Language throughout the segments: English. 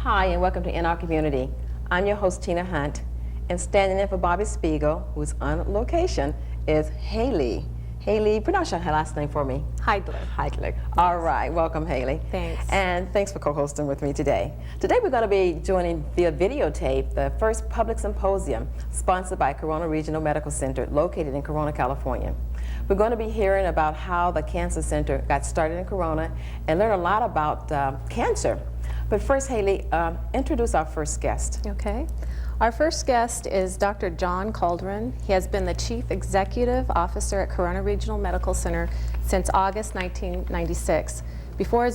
Hi, and welcome to In Our Community. I'm your host, Tina Hunt, and standing in for Bobby Spiegel, who's on location, is Haley. Haley, pronounce your last name for me. Heidler. Heidler. All right, welcome, Haley. Thanks. And thanks for co-hosting with me today. Today we're going to be joining via videotape the first public symposium sponsored by Corona Regional Medical Center located in Corona, California. We're going to be hearing about how the Cancer Center got started in Corona and learn a lot about cancer. But first, Haley, introduce our first guest. Okay. Our first guest is Dr. John Calderone. He has been the Chief Executive Officer at Corona Regional Medical Center since August 1996. Before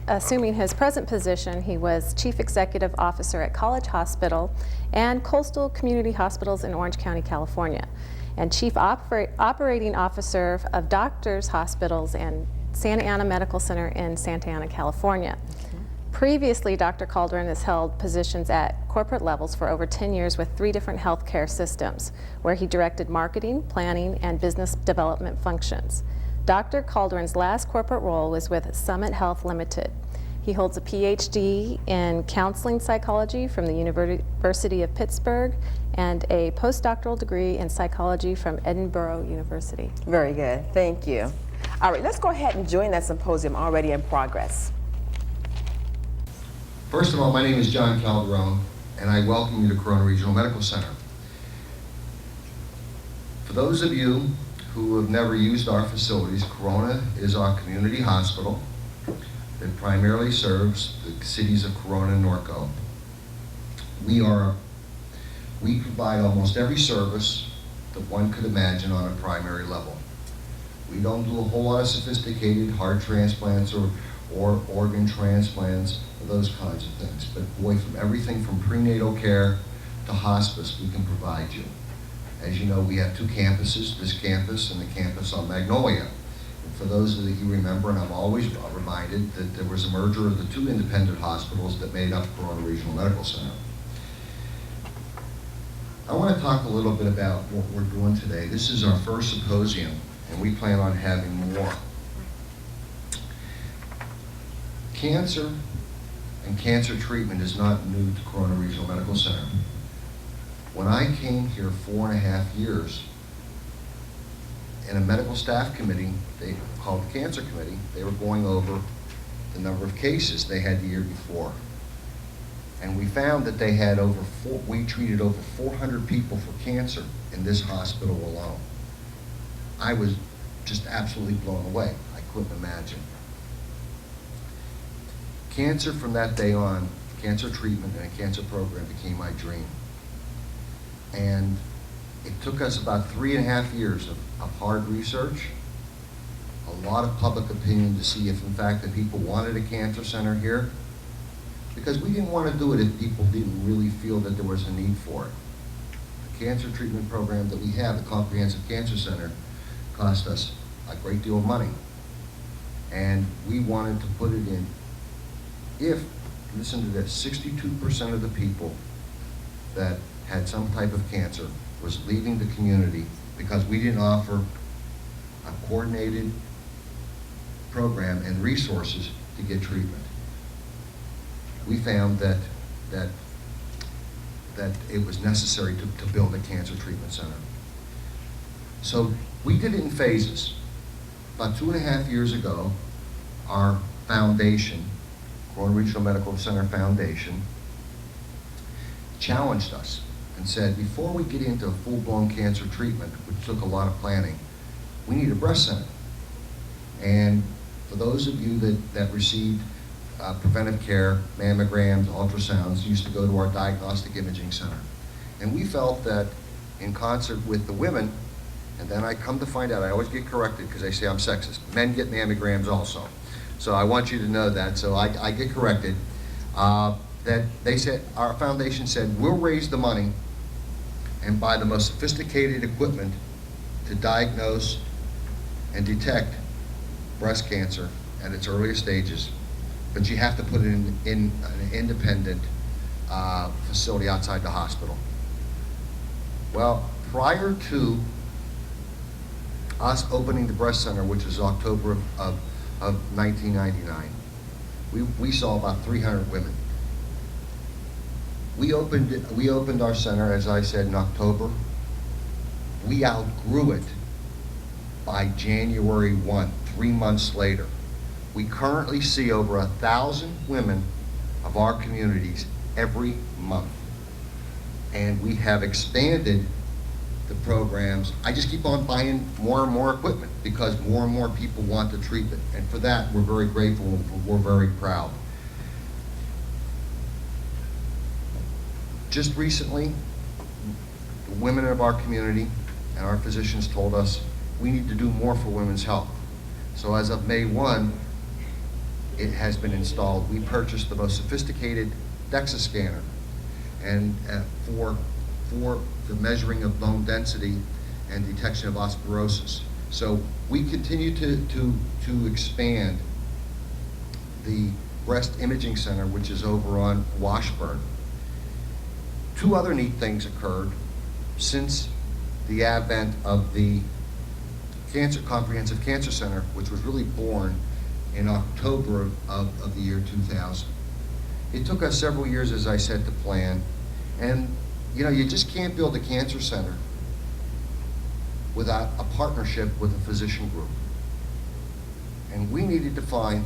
assuming his present position, he was Chief Executive Officer at College Hospital and Coastal Community Hospitals in Orange County, California, and Chief Operating Officer of Doctors Hospitals and Santa Ana Medical Center in Santa Ana, California. Previously, Dr. Calderone has held positions at corporate levels for over 10 years with 3 different healthcare systems, where he directed marketing, planning, and business development functions. Dr. Calderone's last corporate role was with Summit Health Limited. He holds a PhD in counseling psychology from the University of Pittsburgh and a postdoctoral degree in psychology from Edinburgh University. Very good, thank you. All right, let's go ahead and join that symposium already in progress. First of all, my name is John Calderone, and I welcome you to Corona Regional Medical Center. For those of you who have never used our facilities, Corona is our community hospital that primarily serves the cities of Corona and Norco. We provide almost every service that one could imagine on a primary level. We don't do a whole lot of sophisticated heart transplants or organ transplants, or those kinds of things. But boy, from everything from prenatal care to hospice, we can provide you. As you know, we have 2 campuses, this campus and the campus on Magnolia. And for those of you remember, and I'm always reminded, that there was a merger of the 2 independent hospitals that made up Corona Regional Medical Center. I want to talk a little bit about what we're doing today. This is our first symposium, and we plan on having more. Cancer and cancer treatment is not new to Corona Regional Medical Center. When I came here 4.5 years, in a medical staff committee, they called the Cancer Committee, they were going over the number of cases they had the year before. And we found that they had we treated over 400 people for cancer in this hospital alone. I was just absolutely blown away. I couldn't imagine. Cancer from that day on, cancer treatment and a cancer program became my dream. And it took us about 3.5 years of hard research, a lot of public opinion to see if in fact the people wanted a cancer center here, because we didn't want to do it if people didn't really feel that there was a need for it. The cancer treatment program that we have, the Comprehensive Cancer Center, cost us a great deal of money. And we wanted to put it in if, listen to this, 62% of the people that had some type of cancer was leaving the community because we didn't offer a coordinated program and resources to get treatment. We found that it was necessary to build a cancer treatment center. So we did it in phases. About 2.5 years ago, our foundation, Corona Regional Medical Center Foundation, challenged us and said, before we get into full-blown cancer treatment, which took a lot of planning, we need a breast center. And for those of you that received preventive care, mammograms, ultrasounds, used to go to our diagnostic imaging center. And we felt that in concert with the women, and then I come to find out, I always get corrected because they say I'm sexist. Men get mammograms also. So I want you to know that, so I get corrected. That they said, our foundation said, we'll raise the money and buy the most sophisticated equipment to diagnose and detect breast cancer at its earliest stages, but you have to put it in an independent facility outside the hospital. Well, prior to us opening the breast center, which was October of 1999, we saw about 300 women. We opened our center, as I said, in October. We outgrew it by January 1, 3 months later. We currently see over 1,000 women of our communities every month. And we have expanded the programs. I just keep on buying more and more equipment because more and more people want the treatment. And for that, we're very grateful and we're very proud. Just recently, the women of our community and our physicians told us we need to do more for women's health. So as of May 1, it has been installed. We purchased the most sophisticated DEXA scanner and for the measuring of bone density and detection of osteoporosis. So we continue to expand the breast imaging center, which is over on Washburn. Two other neat things occurred since the advent of the Comprehensive Cancer Center, which was really born in October of the year 2000. It took us several years, as I said, to plan, and you know, you just can't build a cancer center without a partnership with a physician group. And we needed to find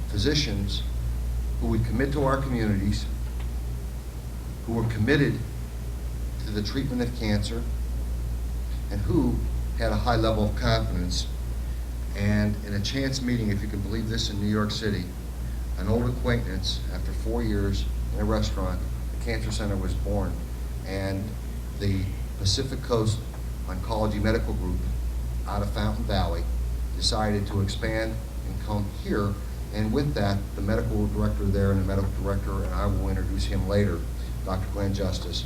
physicians who would commit to our communities, who were committed to the treatment of cancer, and who had a high level of confidence. And in a chance meeting, if you can believe this, in New York City, an old acquaintance, after 4 years in a restaurant, the Cancer Center was born. And the Pacific Coast Oncology Medical Group out of Fountain Valley decided to expand and come here. And with that, the medical director there and the medical director, and I will introduce him later, Dr. Glenn Justice,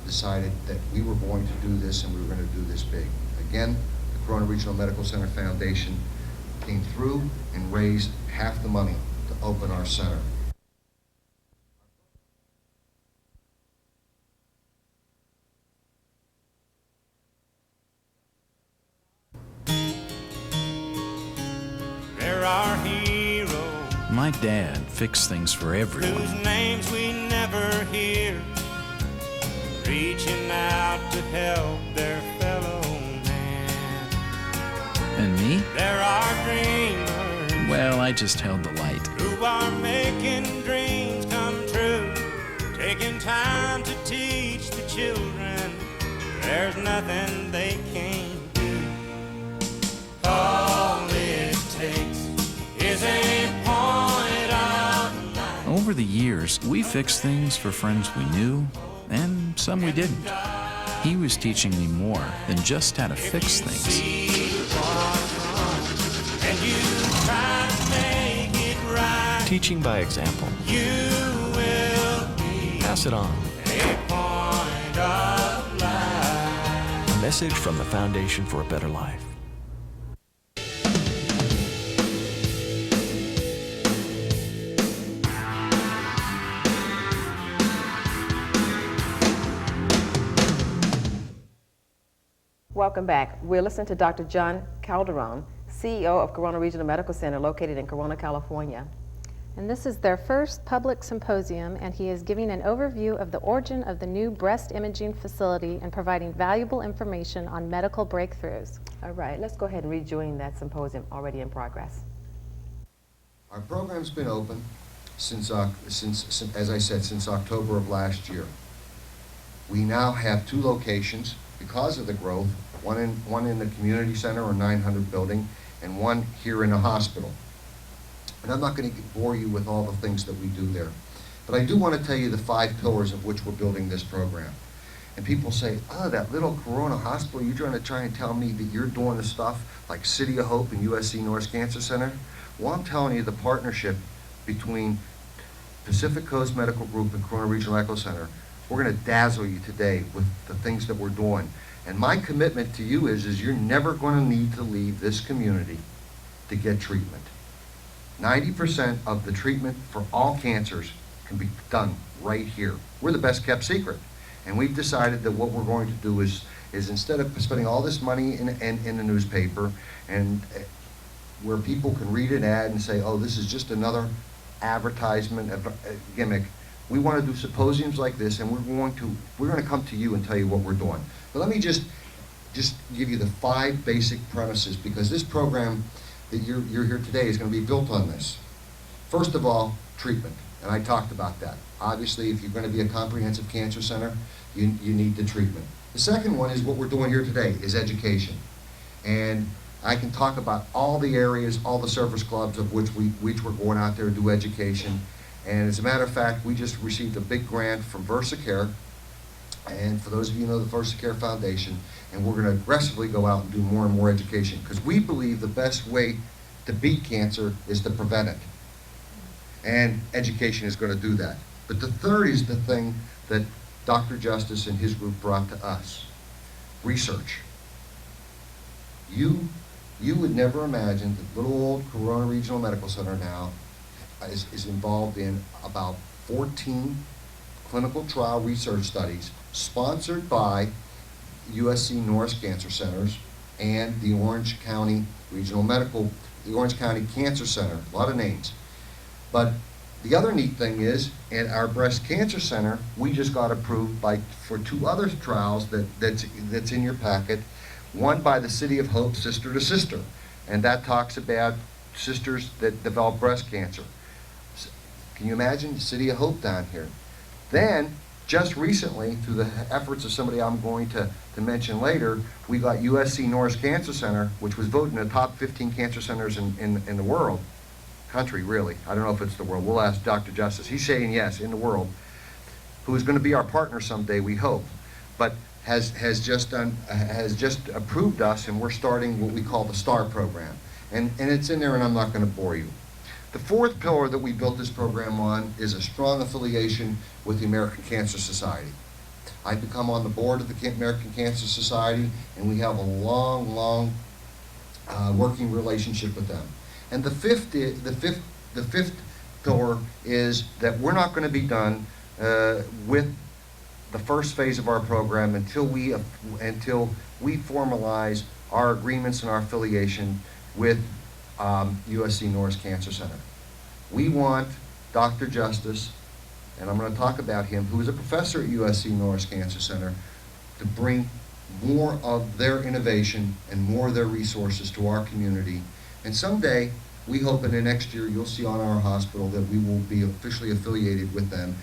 decided that we were going to do this and we were going to do this big. Again, the Corona Regional Medical Center Foundation came through and raised half the money to open our center. There are heroes. My dad fixed things for everyone. Whose names we never hear, reaching out to help their fellow man. And me? There are dreamers. Well, I just held the light. Who are making dreams come true, taking time to teach the children there's nothing they can't do. All it takes is a point of light. Over the years, we fixed things for friends we knew, and some we didn't. He was teaching me more than just how to fix things. And you try to make it right. Teaching by example. You will be Pass it on. a point of light. A message from the Foundation for a Better Life. Welcome back. We're listening to Dr. John Calderone, CEO of Corona Regional Medical Center located in Corona, California. And this is their first public symposium, and he is giving an overview of the origin of the new breast imaging facility and providing valuable information on medical breakthroughs. All right, let's go ahead and rejoin that symposium already in progress. Our program's been open since, as I said, since October of last year. We now have 2 locations because of the growth, one in the community center or 900 building, and one here in the hospital. And I'm not going to bore you with all the things that we do there, but I do want to tell you the 5 pillars of which we're building this program. And people say, oh, that little Corona hospital, you're trying to tell me that you're doing the stuff like City of Hope and USC Norris Cancer Center? Well, I'm telling you the partnership between Pacific Coast Medical Group and Corona Regional Medical Center, we're going to dazzle you today with the things that we're doing. And my commitment to you is you're never going to need to leave this community to get treatment. 90% of the treatment for all cancers can be done right here. We're the best kept secret. And we've decided that what we're going to do is instead of spending all this money in the newspaper and where people can read an ad and say, oh, this is just another advertisement, a gimmick, We want to do symposiums like this, and we're going to come to you and tell you what we're doing. But let me just give you the 5 basic premises, because this program that you're here today is going to be built on this. First of all, treatment, and I talked about that. Obviously, if you're going to be a comprehensive cancer center, you need the treatment. The second one is what we're doing here today, is education. And I can talk about all the areas, all the service clubs of which we're going out there to do education. And as a matter of fact, we just received a big grant from VersaCare. And for those of you who know the VersaCare Foundation, and we're going to aggressively go out and do more and more education, because we believe the best way to beat cancer is to prevent it. And education is going to do that. But the third is the thing that Dr. Justice and his group brought to us: research. You would never imagine that little old Corona Regional Medical Center now is involved in about 14 clinical trial research studies sponsored by USC Norris Cancer Centers and the Orange County the Orange County Cancer Center, a lot of names. But the other neat thing is, at our breast cancer center, we just got approved for 2 other trials that's in your packet. One by the City of Hope, Sister to Sister, and that talks about sisters that develop breast cancer. Can you imagine the City of Hope down here? Then, just recently, through the efforts of somebody I'm going to mention later, we got USC Norris Cancer Center, which was voted in the top 15 cancer centers in the world. Country, really. I don't know if it's the world. We'll ask Dr. Justice. He's saying yes, in the world. Who is going to be our partner someday, we hope. But has just approved us, and we're starting what we call the STAR program. And it's in there, and I'm not going to bore you. The 4th pillar that we built this program on is a strong affiliation with the American Cancer Society. I've become on the board of the American Cancer Society, and we have a long working relationship with them. And the fifth pillar is that we're not going to be done with the first phase of our program until we formalize our agreements and our affiliation with USC Norris Cancer Center. We want Dr. Justice, and I'm going to talk about him, who is a professor at USC Norris Cancer Center, to bring more of their innovation and more of their resources to our community. And someday, we hope in the next year, you'll see on our hospital that we will be officially affiliated with them,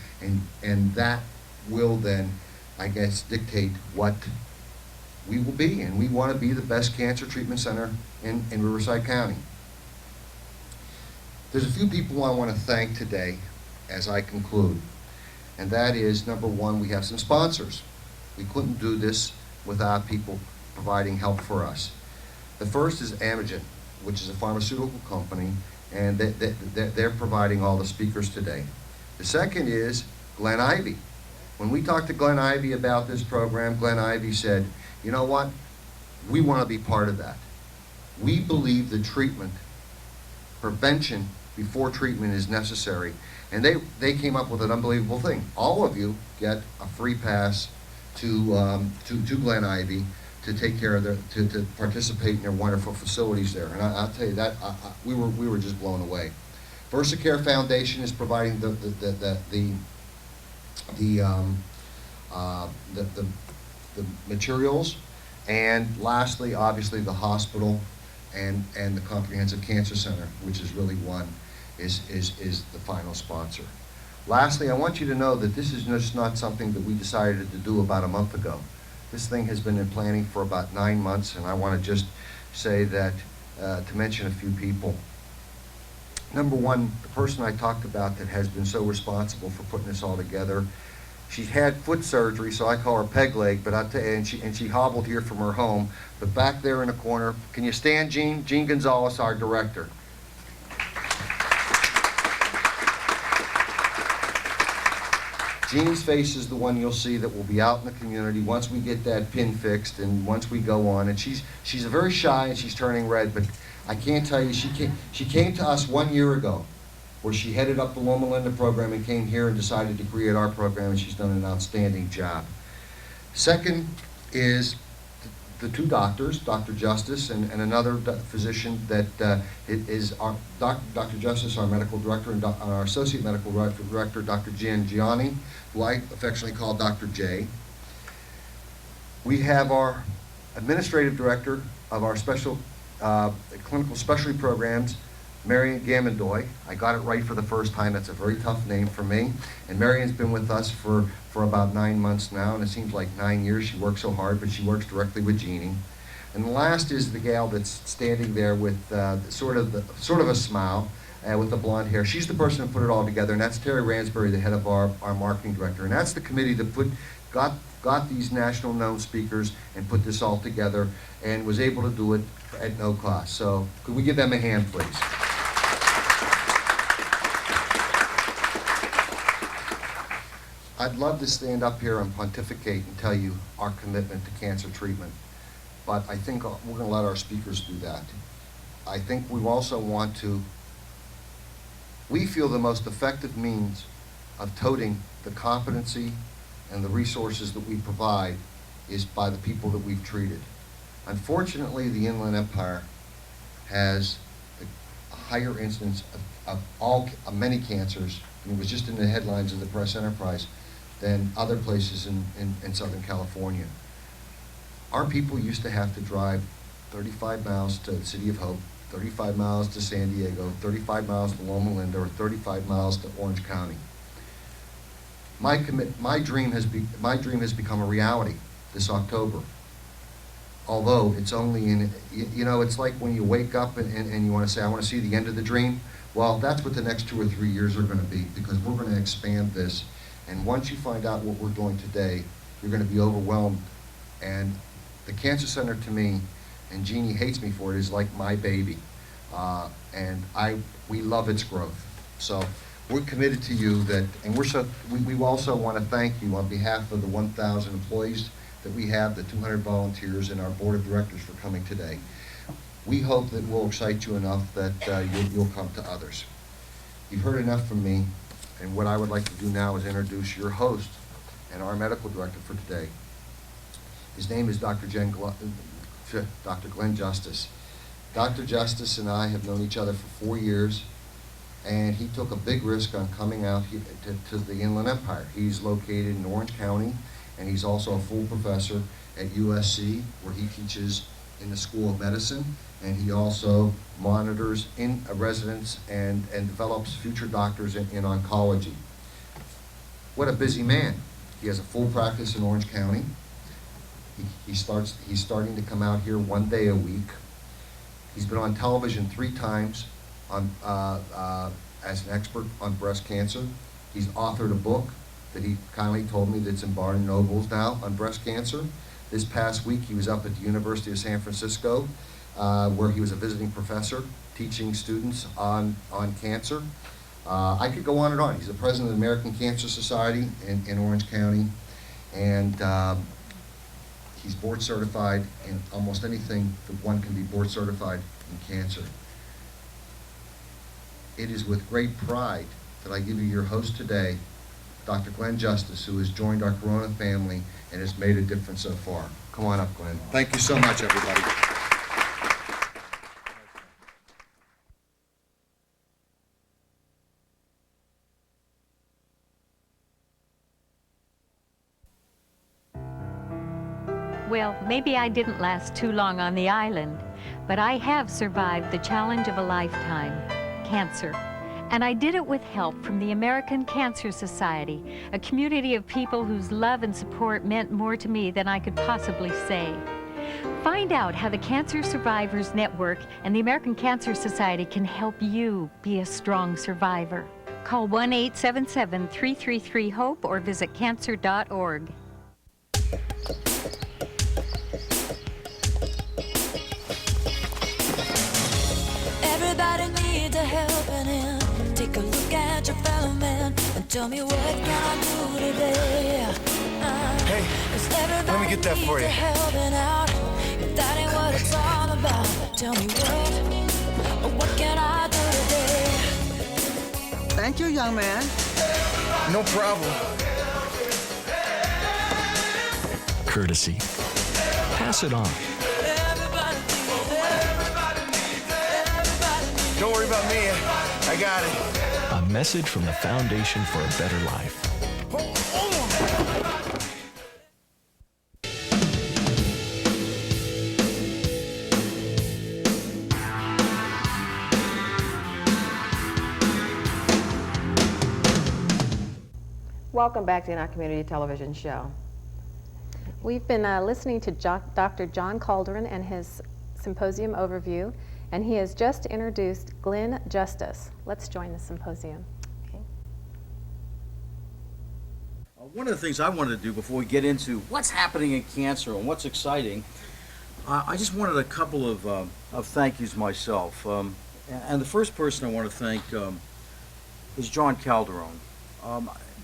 and that will then, I guess, dictate what we will be. And we want to be the best cancer treatment center in Riverside County. There's a few people I want to thank today as I conclude, and that is, number one, we have some sponsors. We couldn't do this without people providing help for us. The first is Amgen, which is a pharmaceutical company, and they're providing all the speakers today. The second is Glenn Ivy. When we talked to Glenn Ivy about this program, Glenn Ivy said, you know what, we want to be part of that. We believe that prevention before treatment is necessary. And they came up with an unbelievable thing. All of you get a free pass to Glenn Ivy to take care of to participate in their wonderful facilities there. And I'll tell you that we were just blown away. VersaCare Foundation is providing the materials, and lastly, obviously, the hospital and the Comprehensive Cancer Center, which is really is the final sponsor. Lastly, I want you to know that this is just not something that we decided to do about a month ago. This thing has been in planning for about 9 months, and I want to just say that, to mention a few people. Number one, the person I talked about that has been so responsible for putting this all together, she had foot surgery, so I call her peg leg, but I'll tell you, and she hobbled here from her home. But back there in the corner, can you stand, Jean? Jean Gonzalez, our director. Jean's face is the one you'll see that will be out in the community once we get that pin fixed and once we go on. And she's very shy and she's turning red, but I can't tell you, she came to us 1 year ago, where she headed up the Loma Linda program and came here and decided to create our program, and she's done an outstanding job. Second is the two doctors, Dr. Justice and another physician that is Dr. Justice, our medical director, and our associate medical director, Dr. Gianni, who I affectionately call Dr. J. We have our administrative director of our special clinical specialty programs, Marion Gamondoy. I got it right for the first time. That's a very tough name for me. And Marion's been with us for about 9 months now, and it seems like 9 years. She works so hard, but she works directly with Jeannie. And the last is the gal that's standing there with sort of a smile, with the blonde hair. She's the person who put it all together, and that's Terry Ransbury, the head of our marketing director. And that's the committee that got these national known speakers and put this all together and was able to do it at no cost. So could we give them a hand, please? I'd love to stand up here and pontificate and tell you our commitment to cancer treatment, but I think we're going to let our speakers do that. I think we also want to, we feel the most effective means of toting the competency and the resources that we provide is by the people that we've treated. Unfortunately, the Inland Empire has a higher incidence of many cancers, and it was just in the headlines of the Press Enterprise, than other places in Southern California. Our people used to have to drive 35 miles to the City of Hope, 35 miles to San Diego, 35 miles to Loma Linda, or 35 miles to Orange County. My dream has become a reality this October. Although it's only in, it's like when you wake up and you want to say, I want to see the end of the dream. Well, that's what the next 2 or 3 years are going to be, because we're going to expand this. And once you find out what we're doing today, you're going to be overwhelmed. And the Cancer Center, to me, and Jeannie hates me for it, is like my baby. And we love its growth. So we're committed to you that, and we also want to thank you on behalf of the 1,000 employees that we have, the 200 volunteers, and our board of directors for coming today. We hope that we'll excite you enough that you'll come to others. You've heard enough from me, and what I would like to do now is introduce your host and our medical director for today. His name is Dr. Glenn Justice. Dr. Justice and I have known each other for 4 years, and he took a big risk on coming out here to the Inland Empire. He's located in Orange County, and he's also a full professor at USC, where he teaches in the School of Medicine, and he also monitors in residents and develops future doctors in oncology. What a busy man. He has a full practice in Orange County. He's starting to come out here 1 day a week. He's been on television 3 times as an expert on breast cancer. He's authored a book that he kindly told me that's in Barnes & Nobles now on breast cancer. This past week, he was up at the University of San Francisco, where he was a visiting professor teaching students on cancer. I could go on and on. He's the president of the American Cancer Society in Orange County, and he's board certified in almost anything that one can be board certified in cancer. It is with great pride that I give you your host today, Dr. Glenn Justice, who has joined our Corona family and has made a difference so far. Come on up, Glenn. Thank you so much, everybody. Well, maybe I didn't last too long on the island, but I have survived the challenge of a lifetime, cancer. And I did it with help from the American Cancer Society, a community of people whose love and support meant more to me than I could possibly say. Find out how the Cancer Survivors Network and the American Cancer Society can help you be a strong survivor. Call 1-877-333-HOPE or visit cancer.org. Everybody needs a helping hand. Take a look at your fellow man and tell me what can I do today. Hey, let me get that for you. Helping out. If that ain't what it's all about, tell me what can I do today? Thank you, young man. No problem. Courtesy. Pass it on. Don't worry about me. I got it. A message from the Foundation for a Better Life. Welcome back to our community television show. We've been listening to Dr. John Calderone and his symposium overview, and he has just introduced Glenn Justice. Let's join the symposium. One of the things I wanted to do before we get into what's happening in cancer and what's exciting, I just wanted a couple of thank yous myself. And the first person I want to thank is John Calderone.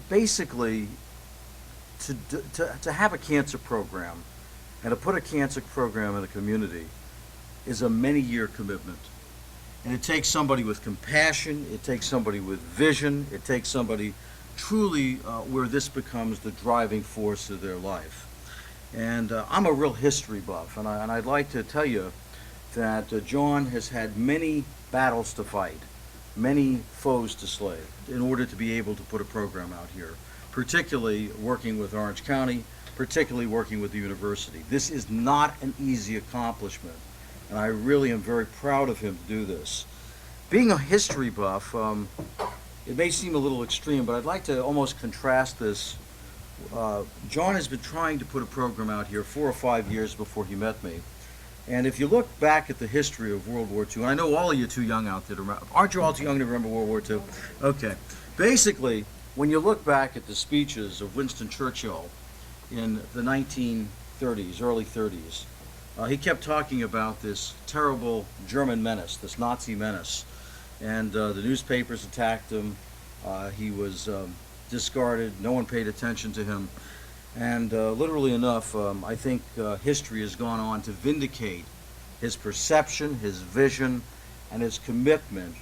Basically, to have a cancer program and to put a cancer program in the community is a many-year commitment. And it takes somebody with compassion, it takes somebody with vision, it takes somebody truly where this becomes the driving force of their life. And I'm a real history buff, and I'd like to tell you that John has had many battles to fight, many foes to slay in order to be able to put a program out here, particularly working with Orange County, particularly working with the university. This is not an easy accomplishment, and I really am very proud of him to do this. Being a history buff, it may seem a little extreme, but I'd like to almost contrast this. John has been trying to put a program out here 4 or 5 years before he met me. And if you look back at the history of World War II, and I know all of you too young out there to remember, aren't you all too young to remember World War II? Okay. Basically, when you look back at the speeches of Winston Churchill in the 1930s, early 30s, he kept talking about this terrible German menace, this Nazi menace. And the newspapers attacked him. He was discarded. No one paid attention to him. And literally enough, I think history has gone on to vindicate his perception, his vision, and his commitment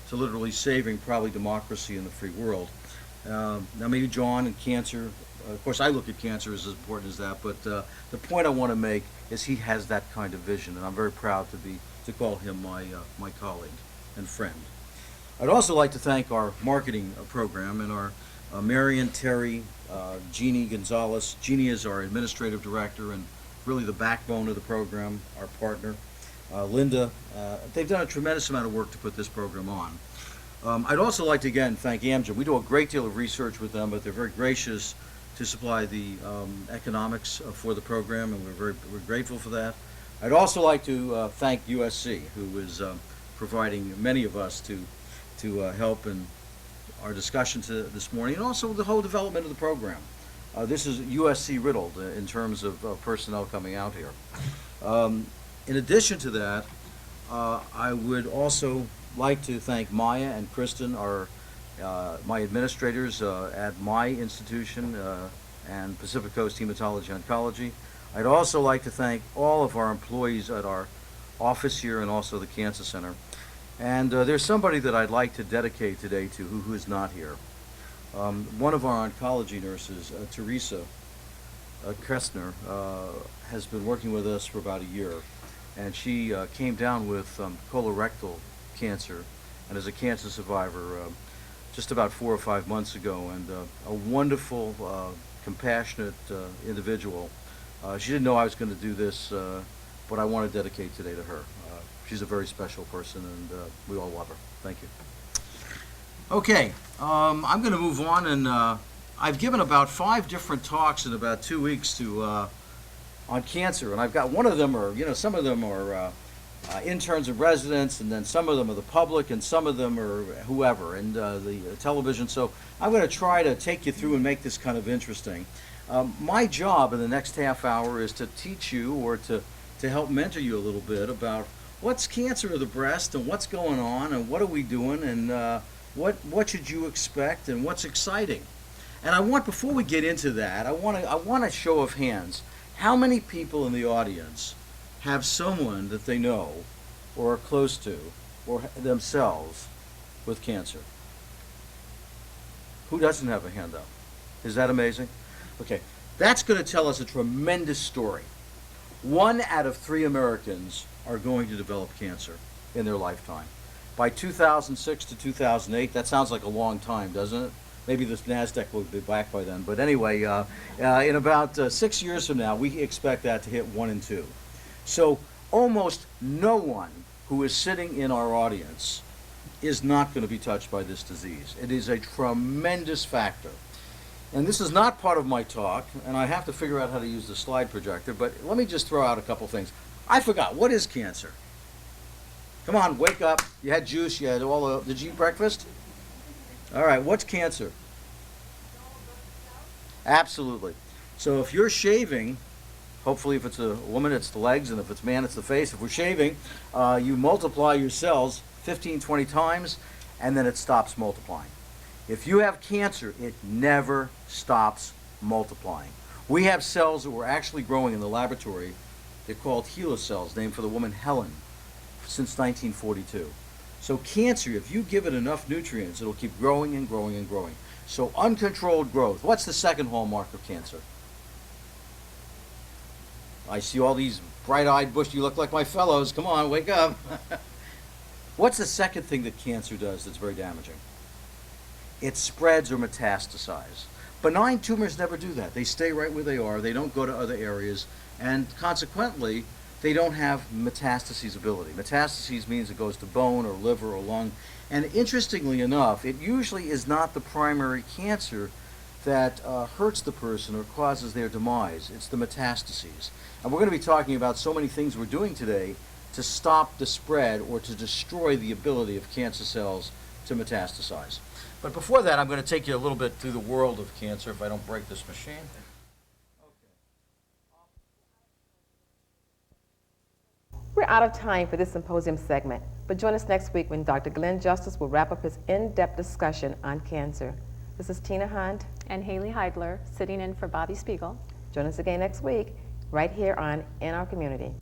to literally saving probably democracy in the free world. Now maybe John and cancer, of course I look at cancer as important as that, but the point I want to make is he has that kind of vision, and I'm very proud to call him my colleague and friend. I'd also like to thank our marketing program and our Marion, Terry, Jeannie Gonzalez. Jeannie is our administrative director and really the backbone of the program, our partner. Linda, they've done a tremendous amount of work to put this program on. I'd also like to again thank Amgen. We do a great deal of research with them, but they're very gracious to supply the economics for the program, and we're grateful for that. I'd also like to thank USC, who is providing many of us to help in our discussion this morning, and also the whole development of the program. This is USC riddled in terms of personnel coming out here. In addition to that, I would also like to thank Maya and Kristen, my administrators at my institution and Pacific Coast Hematology Oncology. I'd also like to thank all of our employees at our office here and also the Cancer Center. And there's somebody that I'd like to dedicate today to who is not here. One of our oncology nurses, Teresa Kressner, has been working with us for about a year. And she came down with colorectal cancer and is a cancer survivor just about 4 or 5 months ago, and a wonderful, compassionate individual. She didn't know I was going to do this, but I want to dedicate today to her. She's a very special person, and we all love her. Thank you. Okay, I'm going to move on, and I've given about 5 different talks in about 2 weeks on cancer, and I've got one of them, some of them are interns and residents, and then some of them are the public, and some of them are whoever, and the television. So I'm going to try to take you through and make this kind of interesting. My job in the next half hour is to teach you or to help mentor you a little bit about what's cancer of the breast and what's going on and what are we doing and what should you expect and what's exciting. And I want, before we get into that, I want a show of hands. How many people in the audience have someone that they know or are close to or themselves with cancer? Who doesn't have a hand up? Is that amazing? Okay, that's going to tell us a tremendous story. 1 out of 3 Americans are going to develop cancer in their lifetime. By 2006 to 2008, that sounds like a long time, doesn't it? Maybe this NASDAQ will be back by then. But anyway, in about 6 years from now, we expect that to hit 1 in 2. So almost no one who is sitting in our audience is not going to be touched by this disease. It is a tremendous factor. And this is not part of my talk, and I have to figure out how to use the slide projector, but let me just throw out a couple things. I forgot, what is cancer? Come on, wake up. You had juice, you had did you eat breakfast? All right, what's cancer? Absolutely. So if you're shaving, hopefully if it's a woman, it's the legs, and if it's a man, it's the face. If we're shaving, you multiply your cells 15, 20 times, and then it stops multiplying. If you have cancer, it never stops multiplying. We have cells that were actually growing in the laboratory. They're called HeLa cells, named for the woman Helen, since 1942. So cancer, if you give it enough nutrients, it'll keep growing and growing and growing. So uncontrolled growth. What's the second hallmark of cancer? I see all these bright-eyed, bushy, you look like my fellows. Come on, wake up. What's the second thing that cancer does that's very damaging? It spreads or metastasizes. Benign tumors never do that. They stay right where they are. They don't go to other areas. And consequently, they don't have metastases ability. Metastases means it goes to bone or liver or lung. And interestingly enough, it usually is not the primary cancer that hurts the person or causes their demise. It's the metastases. And we're going to be talking about so many things we're doing today to stop the spread or to destroy the ability of cancer cells to metastasize. But before that, I'm going to take you a little bit through the world of cancer if I don't break this machine. We're out of time for this symposium segment, but join us next week when Dr. Glenn Justice will wrap up his in-depth discussion on cancer. This is Tina Hunt And Haley Heidler, sitting in for Bobby Spiegel. Join us again next week, right here on In Our Community.